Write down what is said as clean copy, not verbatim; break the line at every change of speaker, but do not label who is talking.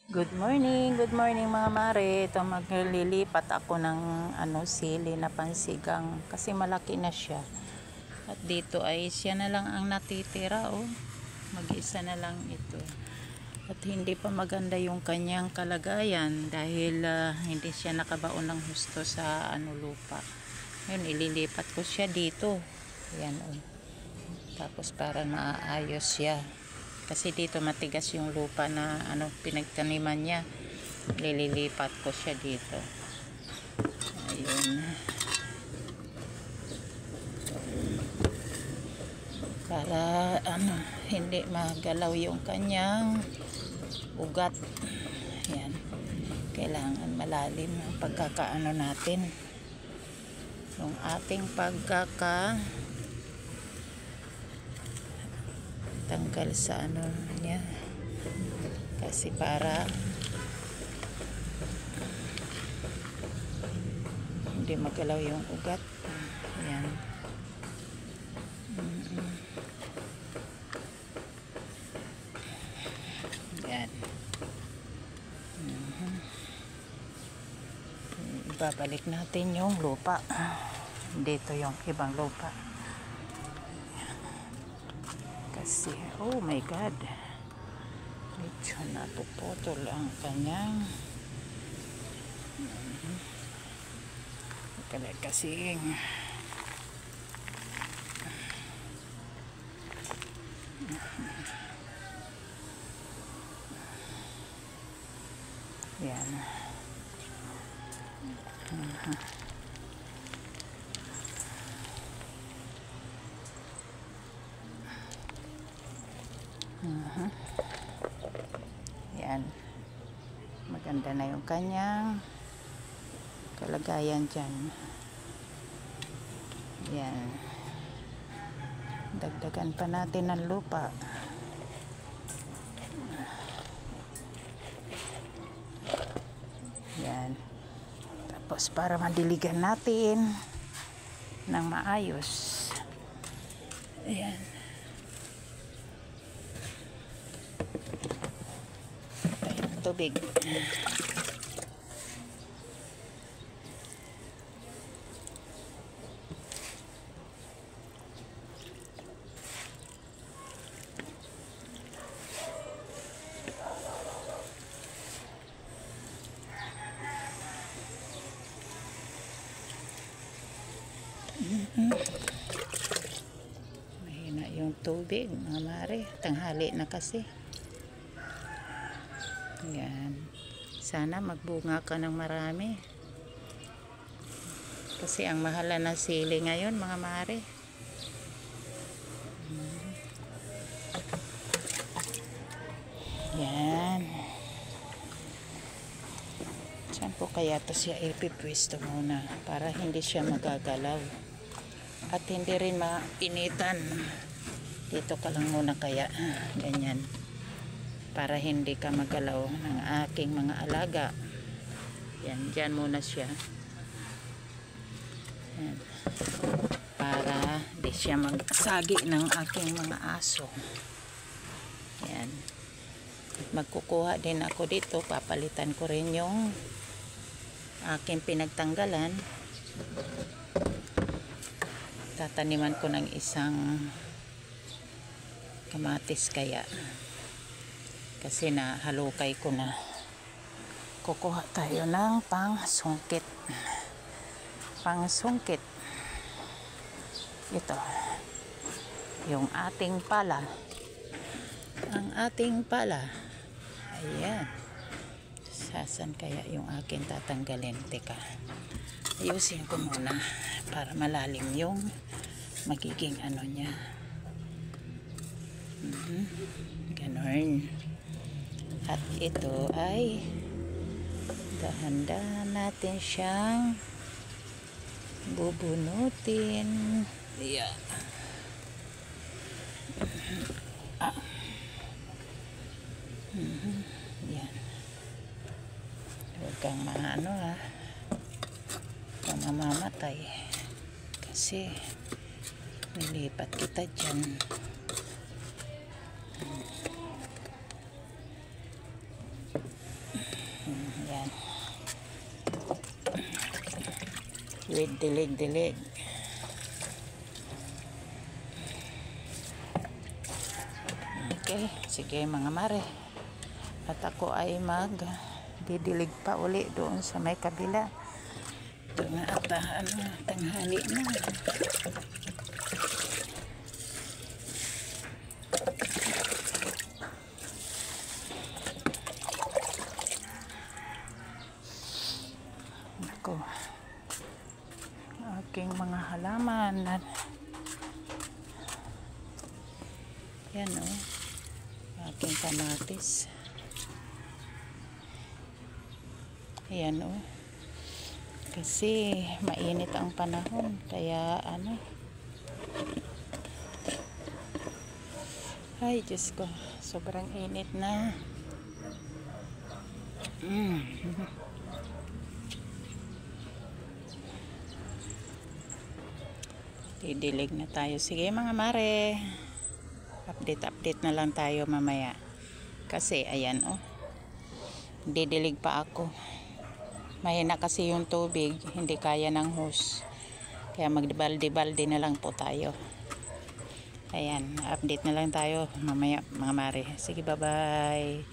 Good morning mga mare. Ito maglilipat ako ng sili na pansigang kasi malaki na siya. At dito ay siya na lang ang natitira, oh. Mag-isa na lang ito. At hindi pa maganda yung kanyang kalagayan dahil hindi siya nakabaon ng husto sa lupa. Ngayon ililipat ko siya dito. Yan, oh. Tapos para maayos siya. Kasi dito matigas yung lupa na pinagtaniman niya. Lililipat ko siya dito. Ayun. Para hindi magalaw yung kanyang ugat. Yan. Kailangan malalim ang pagkakaano natin. Yung ating tanggal sa niya, kasi para hindi magalaw yung ugat. Yan. Yan. Ibabalik natin yung lupa. Dito yung ibang lupa. Kasi, oh my God, medyo napuputol ang kanyang kasing yan. Yan, maganda na yung kanyang kalagayan dyan. Yan, dagdagan pa natin ng lupa. Yan, tapos para madiligan natin ng maayos. Ayan. Tubig. Mahina yung tubig, mga mare. Tanghali na kasi. Yan. Sana magbunga ka ng marami. Kasi ang mahal na sili ngayon, mga mare. Yan. Saan po kaya ito siya ipipwesto muna para hindi siya magagalaw. At hindi rin mainitan. Dito ka lang muna kaya. Ganyan. Para hindi ka magalaw ng aking mga alaga. Yan, dyan muna siya. Yan. Para di siya magsagi ng aking mga aso. Yan. Magkukuha din ako dito. Papalitan ko rin yung aking pinagtanggalan. Tataniman ko ng isang kamatis kaya. Kasi nahalukay ko na. Kukuha tayo ng pangsungkit. Pangsungkit. Ito. Yung ating pala. Ang ating pala. Ayan. Sasan kaya yung aking tatanggalin? Teka. Ayusin ko muna para malalim yung magiging niya. Ganon. At ito ay dahan-dahan natin siyang bubunutin. Ayan. Yan. Huwag kang huwag kang mamamatay. Kasi nilipat kita dyan. with dilig-dilig. Okay, sige mga mare. At ako ay didilig pa uli doon sa may kabila. Ito na ata, tanghali na. Ako, aking mga halaman na yan o, aking kamatis. Ayan o, kasi mainit ang panahon, kaya ay Diyos ko, sobrang init na. Didilig na tayo. Sige mga mare, update na lang tayo mamaya, kasi ayan o, didilig pa ako. Mahina kasi yung tubig, hindi kaya ng hose, kaya magbalde-balde na lang po tayo. Ayan, update na lang tayo mamaya mga mare. Sige, bye bye.